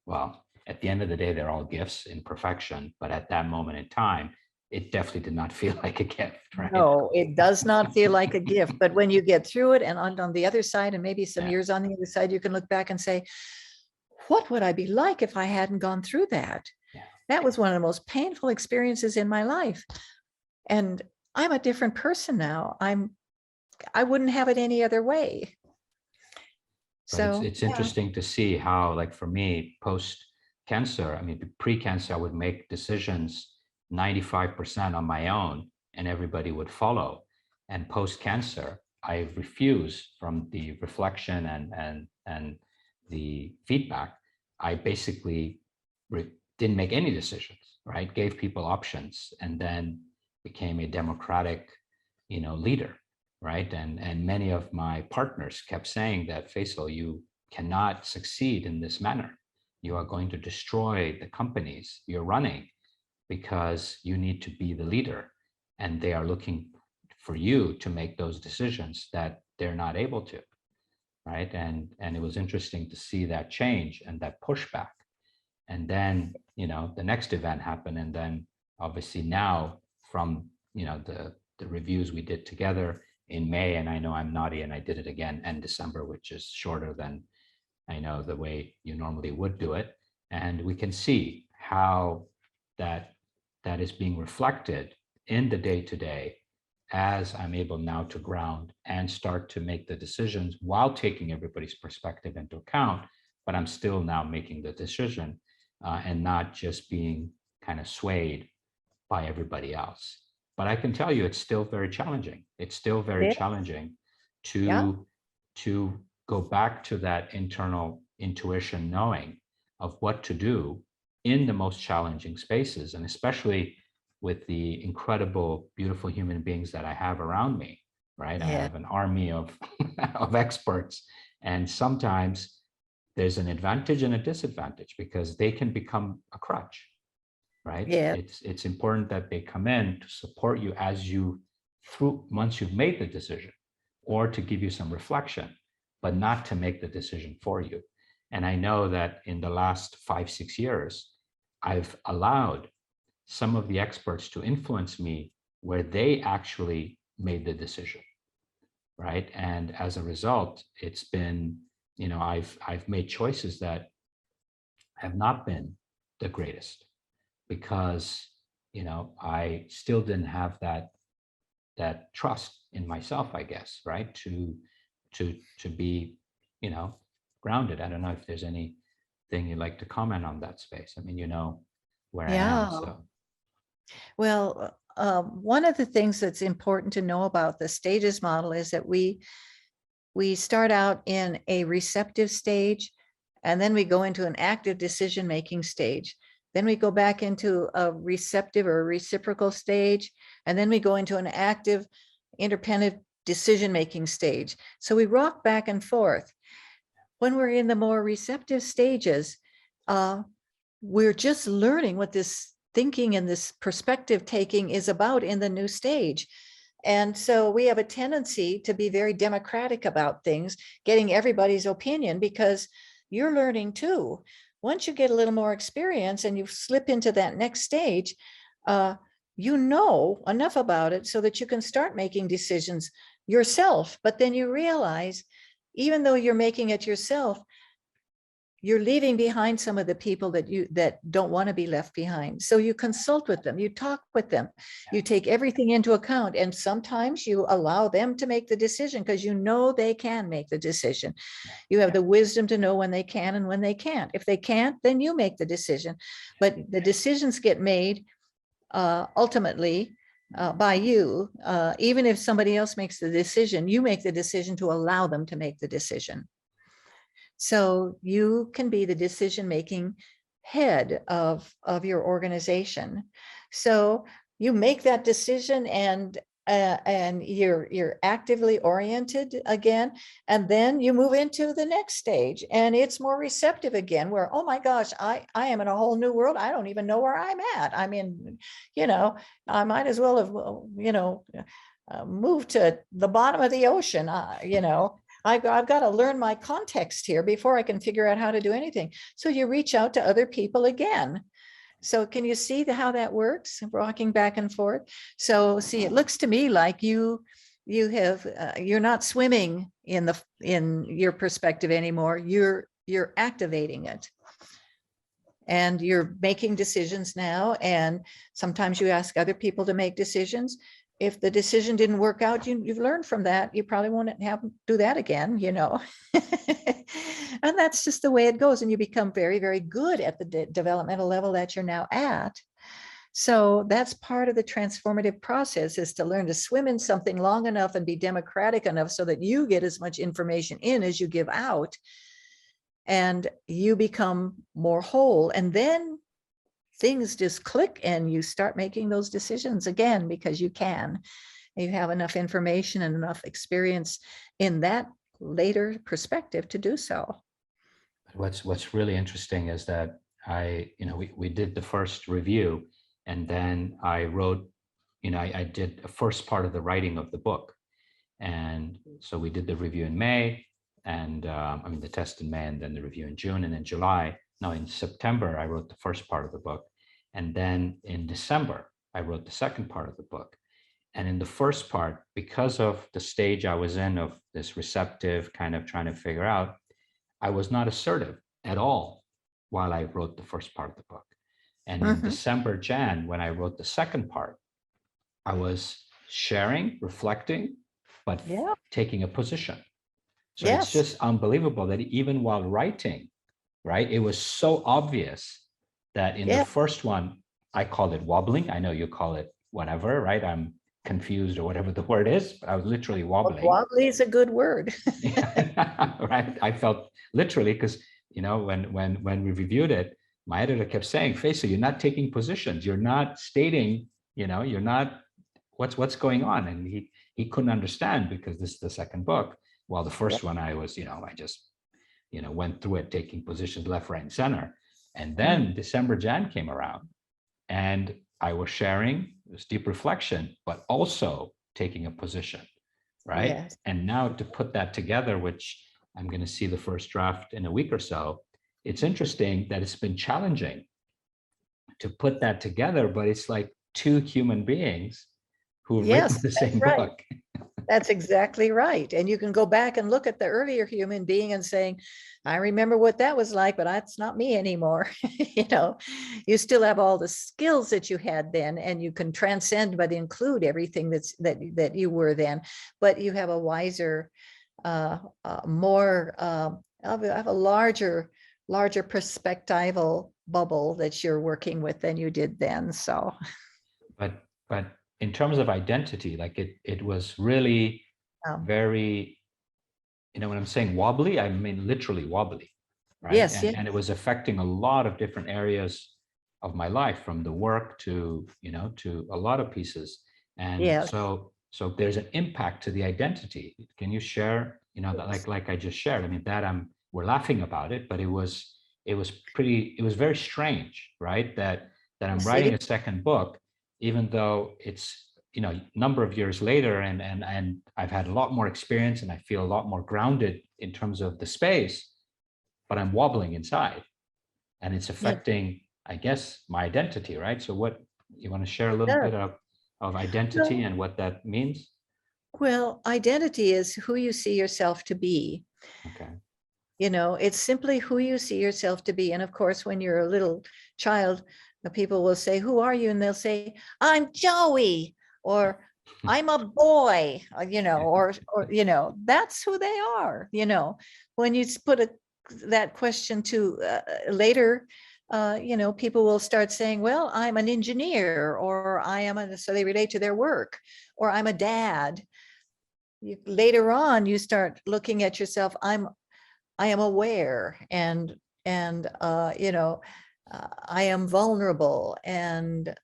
well, at the end of the day, they're all gifts in perfection, but at that moment in time, it definitely did not feel like a gift, right? No, it does not feel like a gift, but when you get through it, and on the other side, and maybe some years on the other side, you can look back and say, what would I be like if I hadn't gone through that? That was one of the most painful experiences in my life. And I'm a different person now. I wouldn't have it any other way. But so it's interesting to see how, like for me, post-cancer, I mean, pre-cancer, I would make decisions 95% on my own and everybody would follow. And post-cancer, I refuse, from the reflection and the feedback, I basically didn't make any decisions, right? Gave people options, and then became a democratic, you know, leader, right? And many of my partners kept saying that, Faisal, you cannot succeed in this manner. You are going to destroy the companies you're running, because you need to be the leader, and they are looking for you to make those decisions that they're not able to, right? And it was interesting to see that change and that pushback. And then, you know, the next event happened. And then obviously now, from, you know, the reviews we did together in May, and I know I'm naughty and I did it again in December, which is shorter than I know the way you normally would do it. And we can see how that is being reflected in the day-to-day, as I'm able now to ground and start to make the decisions while taking everybody's perspective into account, but I'm still now making the decision and not just being kind of swayed by everybody else. But I can tell you, it's still very challenging. It's still very challenging to go back to that internal intuition, knowing of what to do in the most challenging spaces, and especially with the incredible, beautiful human beings that I have around me, right? I have an army of of experts, and sometimes there's an advantage and a disadvantage, because they can become a crutch, right? It's important that they come in to support you as you through, once you've made the decision, or to give you some reflection, but not to make the decision for you. And I know that in the last 5-6 years, I've allowed some of the experts to influence me where they actually made the decision, right? And as a result, it's been, you know, I've made choices that have not been the greatest, because, you know, I still didn't have that trust in myself, I guess, right? To be, you know, grounded. I don't know if there's anything you'd like to comment on that space. I mean, you know where I am. So, well, one of the things that's important to know about the stages model is that we start out in a receptive stage, and then we go into an active decision-making stage. Then we go back into a receptive or reciprocal stage, and then we go into an active independent decision-making stage. So we rock back and forth. When we're in the more receptive stages, we're just learning what this thinking and this perspective taking is about in the new stage. And so we have a tendency to be very democratic about things, getting everybody's opinion, because you're learning too. Once you get a little more experience and you slip into that next stage, you know enough about it so that you can start making decisions yourself. But then you realize, even though you're making it yourself, you're leaving behind some of the people that don't want to be left behind. So you consult with them, you talk with them, you take everything into account, and sometimes you allow them to make the decision because you know they can make the decision. You have the wisdom to know when they can and when they can't. If they can't, then you make the decision. But the decisions get made ultimately by you. Even if somebody else makes the decision, you make the decision to allow them to make the decision. So you can be the decision-making head of your organization. So you make that decision, and you're actively oriented again, and then you move into the next stage, and it's more receptive again, where, oh my gosh, I am in a whole new world. I don't even know where I'm at. I mean, I might as well have, moved to the bottom of the ocean, I've got to learn my context here before I can figure out how to do anything. So you reach out to other people again. So can you see how that works, rocking back and forth? So see, it looks to me like you're not swimming in your perspective anymore. You're activating it. And you're making decisions now. And sometimes you ask other people to make decisions. If the decision didn't work out, you've learned from that. You probably won't do that again, And that's just the way it goes. And you become very, very good at the developmental level that you're now at. So that's part of the transformative process, is to learn to swim in something long enough and be democratic enough so that you get as much information in as you give out, and you become more whole. And then things just click and you start making those decisions again, because you have enough information and enough experience in that later perspective to do so. What's really interesting is that we did the first review, and then I wrote, I did a first part of the writing of the book. And so we did the review in May, and the test in May, and then the review in June, and in July. No, in September, I wrote the first part of the book. And then in December, I wrote the second part of the book. And in the first part, because of the stage I was in of this receptive kind of trying to figure out, I was not assertive at all while I wrote the first part of the book. And in December, Jan, when I wrote the second part, I was sharing, reflecting, but taking a position. So it's just unbelievable that even while writing, right, it was so obvious that in the first one, I called it wobbling. I know you call it whatever, right? I'm confused or whatever the word is, but I was literally wobbling. Wobbly is a good word. Right. I felt literally, because, when we reviewed it, my editor kept saying, Faisal, you're not taking positions. You're not stating, you're not, what's going on? And he couldn't understand, because this is the second book. While the first one, I was, I just, went through it, taking positions left, right, and center. And then December, Jan came around, and I was sharing this deep reflection, but also taking a position, right? Yes. And now to put that together, which I'm going to see the first draft in a week or so, it's interesting that it's been challenging to put that together, but it's like two human beings who have written the same book. That's exactly right. And you can go back and look at the earlier human being and saying, I remember what that was like, but that's not me anymore. You still have all the skills that you had then, and you can transcend but include everything that you were then. But you have a wiser, more of a larger perspectival bubble that you're working with than you did then. So, but in terms of identity, like it was really very, when I'm saying wobbly, I mean literally wobbly, right? Yes, and it was affecting a lot of different areas of my life, from the work to, to a lot of pieces. And so there's an impact to the identity. Can you share, that like I just shared, we're laughing about it, but it was very strange, right? That I'm writing a second book, even though it's number of years later, and I've had a lot more experience, and I feel a lot more grounded in terms of the space, but I'm wobbling inside, and it's Yeah. affecting, I guess, my identity, right? So what, you want to share a little Sure. bit of identity and what that means? Well, identity is who you see yourself to be. Okay. It's simply who you see yourself to be. And of course, when you're a little child, the people will say, "Who are you?" And they'll say, "I'm Joey," or "I'm a boy," or that's who they are. When you put that question to later, people will start saying, "Well, I'm an engineer," or "I am a," so they relate to their work, or "I'm a dad." Later on, you start looking at yourself, I am aware, and I am vulnerable, and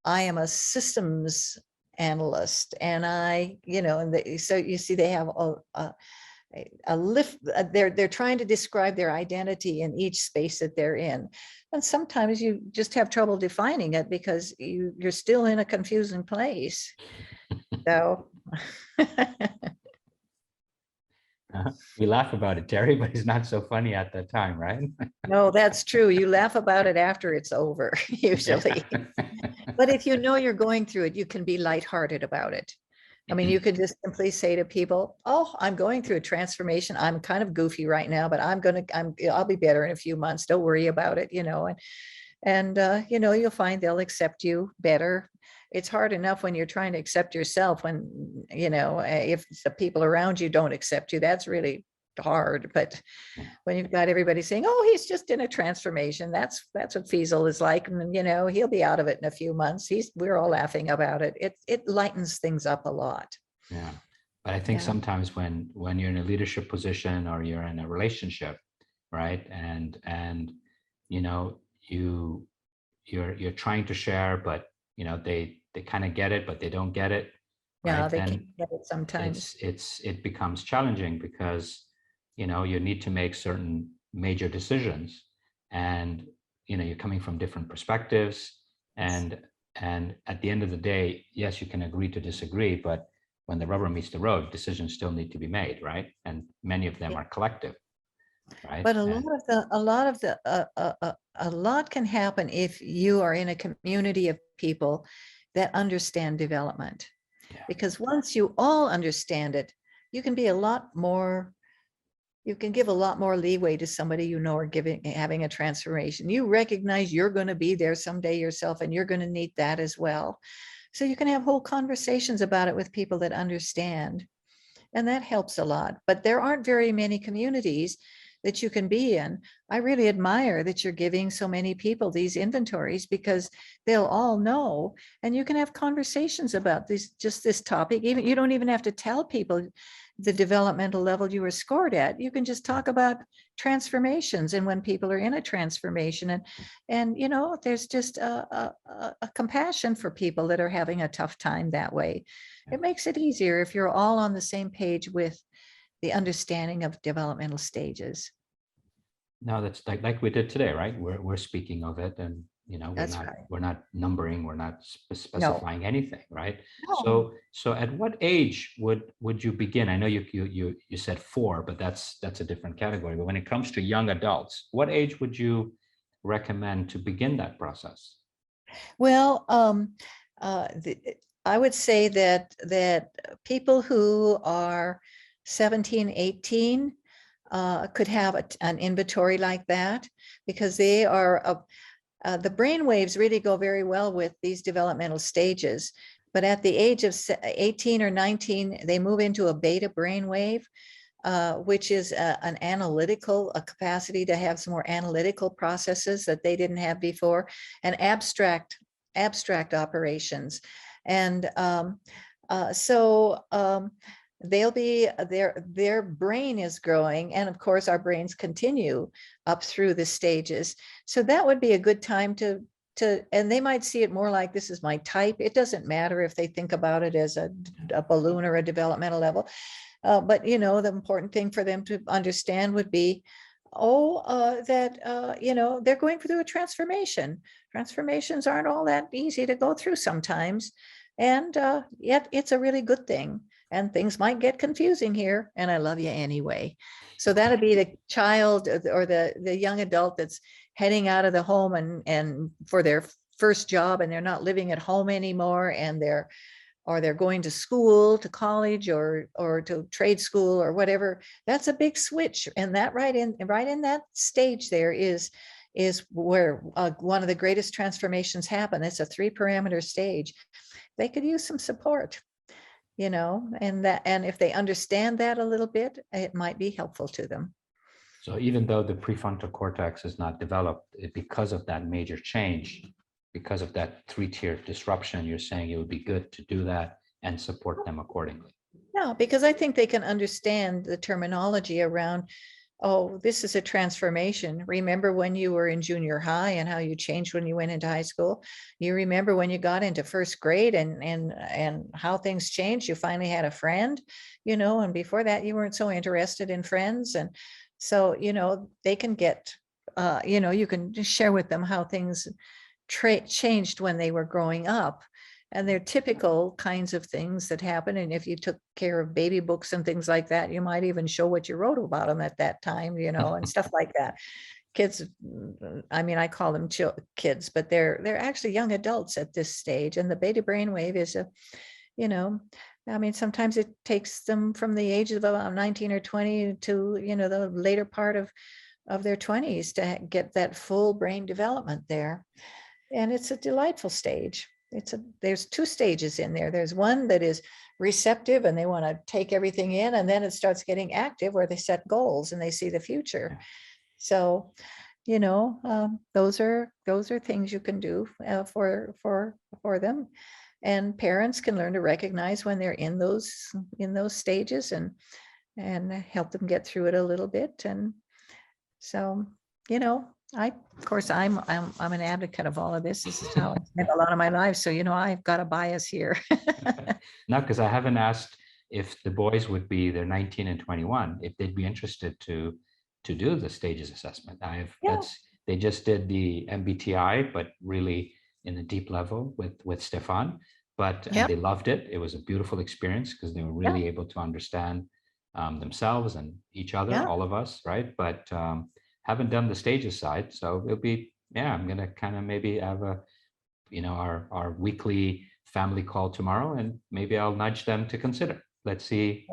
I am a systems analyst, and so you see they have a lift. They're trying to describe their identity in each space that they're in, and sometimes you just have trouble defining it because you're still in a confusing place. So. We laugh about it, Terry, but it's not so funny at that time, right? No, that's true. You laugh about it after it's over, usually. But if you know you're going through it, you can be lighthearted about it. I mean, you could just simply say to people, "Oh, I'm going through a transformation. I'm kind of goofy right now, but I'll be better in a few months. Don't worry about it," and you'll find they'll accept you better. It's hard enough when you're trying to accept yourself, when, if the people around you don't accept you, that's really hard. But when you've got everybody saying, "Oh, he's just in a transformation," that's what Fiesel is like, and he'll be out of it in a few months. We're all laughing about it. It lightens things up a lot. Yeah. But I think Yeah. sometimes when you're in a leadership position or you're in a relationship, right? And you're trying to share, but they kind of get it, but they don't get it, Yeah, right? they Then can't get it sometimes. it becomes challenging because you need to make certain major decisions, and you're coming from different perspectives, and at the end of the day, yes, you can agree to disagree, but when the rubber meets the road, decisions still need to be made, right? And many of them are collective, right? But And a lot can happen if you are in a community of people that understand development. yeah, Because once you all understand it, you can be a lot more, you can give a lot more leeway to somebody are having a transformation. You recognize you're going to be there someday yourself, and you're going to need that as well. So you can have whole conversations about it with people that understand. And that helps a lot. But there aren't very many communities that you can be in. I really admire that you're giving so many people these inventories, because they'll all know, and you can have conversations about this topic. Even you don't even have to tell people the developmental level you were scored at. You can just talk about transformations, and when people are in a transformation, and there's just a compassion for people that are having a tough time that way. It makes it easier if you're all on the same page with the understanding of developmental stages. no, that's like we did today, right? We're speaking of it, and That's right. we're not numbering, we're not No, specifying anything, right? no. So at what age would you begin? I know you said 4, but that's a different category. But when it comes to young adults, what age would you recommend to begin that process? Well, I would say that people who are 17, 18 could have an inventory like that, because they are the brain waves really go very well with these developmental stages. But at the age of 18 or 19, they move into a beta brain wave, which is an a capacity to have some more analytical processes that they didn't have before, and abstract operations. And they'll be their brain is growing, and of course our brains continue up through the stages. So that would be a good time to and they might see it more like, this is my type. It doesn't matter if they think about it as a balloon or a developmental level. But the important thing for them to understand would be, that they're going through a transformation. Transformations aren't all that easy to go through sometimes. And yet it's a really good thing. And things might get confusing here, and I love you anyway. So that'd be the child or the young adult that's heading out of the home and for their first job, and they're not living at home anymore, and they're going to school, to college, or to trade school or whatever. That's a big switch. And that right in that stage there is where one of the greatest transformations happen. It's a 3-parameter stage. They could use some support, and if they understand that a little bit, it might be helpful to them. So even though the prefrontal cortex is not developed, because of that major change, because of that 3-tier disruption, you're saying it would be good to do that and support them accordingly. Yeah, because I think they can understand the terminology around, oh, this is a transformation. Remember when you were in junior high and how you changed when you went into high school? You remember when you got into first grade and how things changed. You finally had a friend, and before that you weren't so interested in friends. And so, they can get, you can just share with them how things changed when they were growing up. And they're typical kinds of things that happen. And if you took care of baby books and things like that, you might even show what you wrote about them at that time, and stuff like that. Kids, I mean, I call them kids, but they're actually young adults at this stage. And the beta brainwave is I mean, sometimes it takes them from the age of about 19 or 20 to, the later part of their 20s to get that full brain development there. And it's a delightful stage. There's 2 stages in there. There's one that is receptive and they want to take everything in, and then it starts getting active where they set goals and they see the future. So, those are things you can do for them, and parents can learn to recognize when they're in those stages and help them get through it a little bit. And so, of course, I'm an advocate of all of this. This is how I spent a lot of my life. So, I've got a bias here. No, because I haven't asked if the boys would be, they're 19 and 21, if they'd be interested to do the stages assessment. They just did the MBTI, but really in a deep level with Stefan, and they loved it. It was a beautiful experience because they were really able to understand themselves and each other, all of us, right? But haven't done the stages side. So it'll be, I'm going to kind of maybe have our weekly family call tomorrow, and maybe I'll nudge them to consider. Let's see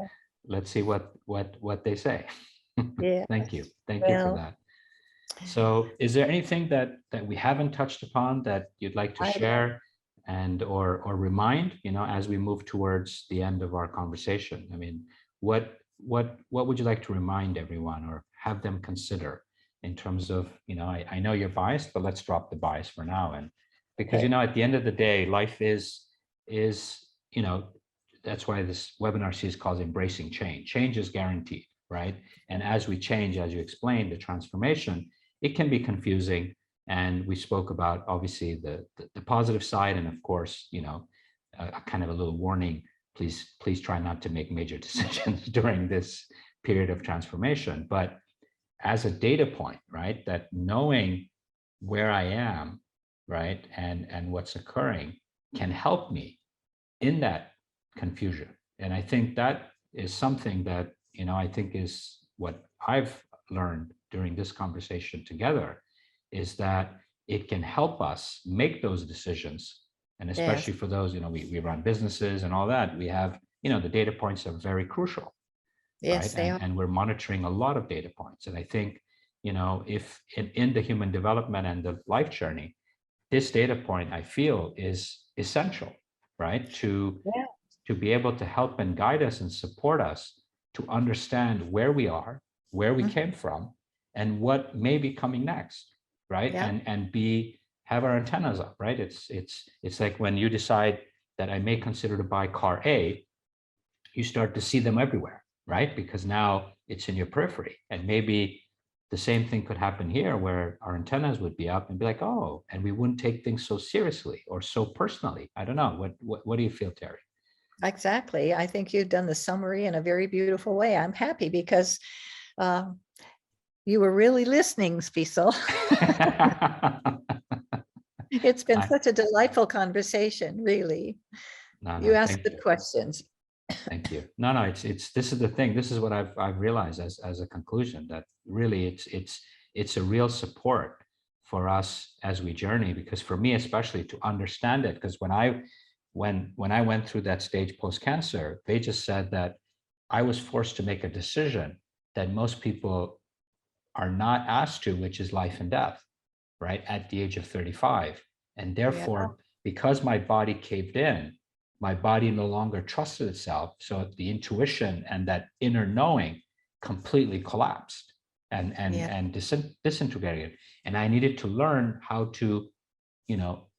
what they say. Yeah. Thank you for that. So is there anything that we haven't touched upon that you'd like to share and or remind, as we move towards the end of our conversation? I mean, what would you like to remind everyone or have them consider in terms of, I know you're biased, but let's drop the bias for now. And because, at the end of the day, life is, that's why this webinar series is called Embracing Change. Change is guaranteed, right? And as we change, as you explained, the transformation, it can be confusing. And we spoke about, obviously, the positive side. And of course, kind of a little warning, please try not to make major decisions during this period of transformation. But as a data point, right, that knowing where I am, right, and what's occurring can help me in that confusion. And I think that is something that, I think is what I've learned during this conversation together, is that it can help us make those decisions. And especially for those, we run businesses and all that, we have, the data points are very crucial. Yes, right? And we're monitoring a lot of data points. And I think, if in the human development and the life journey, this data point, I feel, is essential, right? To be able to help and guide us and support us to understand where we are, where we came from, and what may be coming next, right? And have our antennas up, right? It's like when you decide that I may consider to buy car A, you start to see them everywhere, right? Because now it's in your periphery. And maybe the same thing could happen here, where our antennas would be up and be like, oh, and we wouldn't take things so seriously or so personally. I don't know. What do you feel, Terri? Exactly. I think you've done the summary in a very beautiful way. I'm happy because you were really listening, Spiesel. It's been such a delightful conversation, really. No, You no, ask thank good you. questions. Thank you. No, no, this is the thing. This is what I've realized as a conclusion, that really it's a real support for us as we journey, because for me, especially, to understand it, because when I went through that stage post-cancer, they just said that I was forced to make a decision that most people are not asked to, which is life and death, right? At the age of 35. And Yeah, therefore, because my body caved in, my body no longer trusted itself. So the intuition and that inner knowing completely collapsed yeah, and disintegrated. And I needed to learn how to,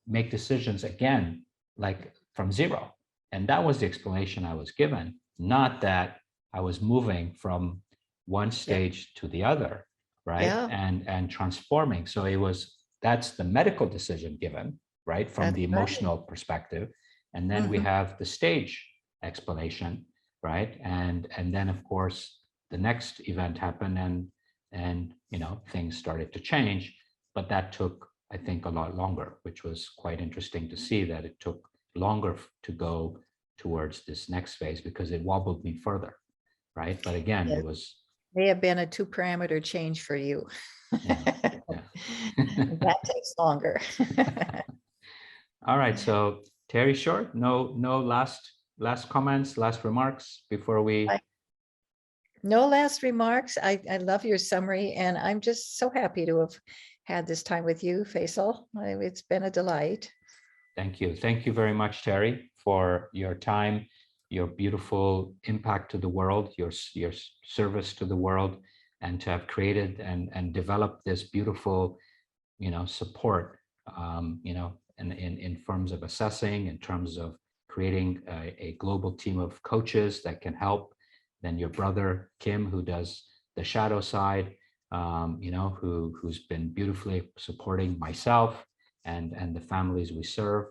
make decisions again, like from zero. And that was the explanation I was given, not that I was moving from one yeah, stage to the other, right? yeah. And transforming. So that's the medical decision given, right, from That's the right. emotional perspective. And then we Mhm. have the stage explanation, right? And then of course the next event happened, and things started to change, but that took, I think, a lot longer, which was quite interesting to see that it took longer to go towards this next phase, because it wobbled me further, right? But again, Yeah, it was, may have been a 2-parameter change for you. yeah, yeah. That takes longer. All right, so Terry, short, no last comments, last remarks before we. No last remarks. I love your summary, and I'm just so happy to have had this time with you, Faisal. It's been a delight. Thank you. Thank you very much, Terry, for your time, your beautiful impact to the world, your service to the world, and to have created and developed this beautiful, support, in terms of assessing, in terms of creating a global team of coaches that can help. Then your brother, Kim, who does the shadow side, who's been beautifully supporting myself and the families we serve.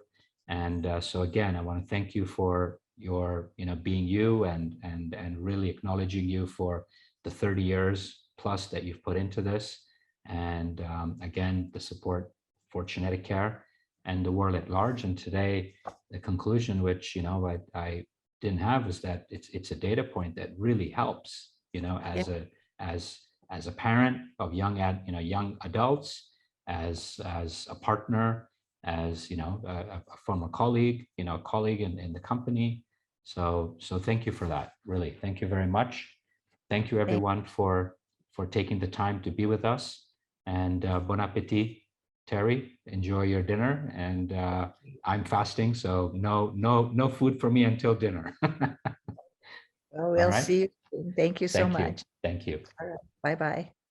And so again, I want to thank you for your, being you, and really acknowledging you for the 30 years plus that you've put into this. And again, the support for genetic care and the world at large. And today, the conclusion, which I didn't have, is that it's a data point that really helps, Yeah, as a parent of young adults, as a partner, as a former colleague, in the company. So thank you for that. Really, thank you very much. Thank you, thank everyone, for taking the time to be with us. And bon appetit, Terry. Enjoy your dinner. And I'm fasting, so no food for me until dinner. you. All We'll right. see you soon. Thank you so Thank you. much. Thank you. All right. Bye-bye.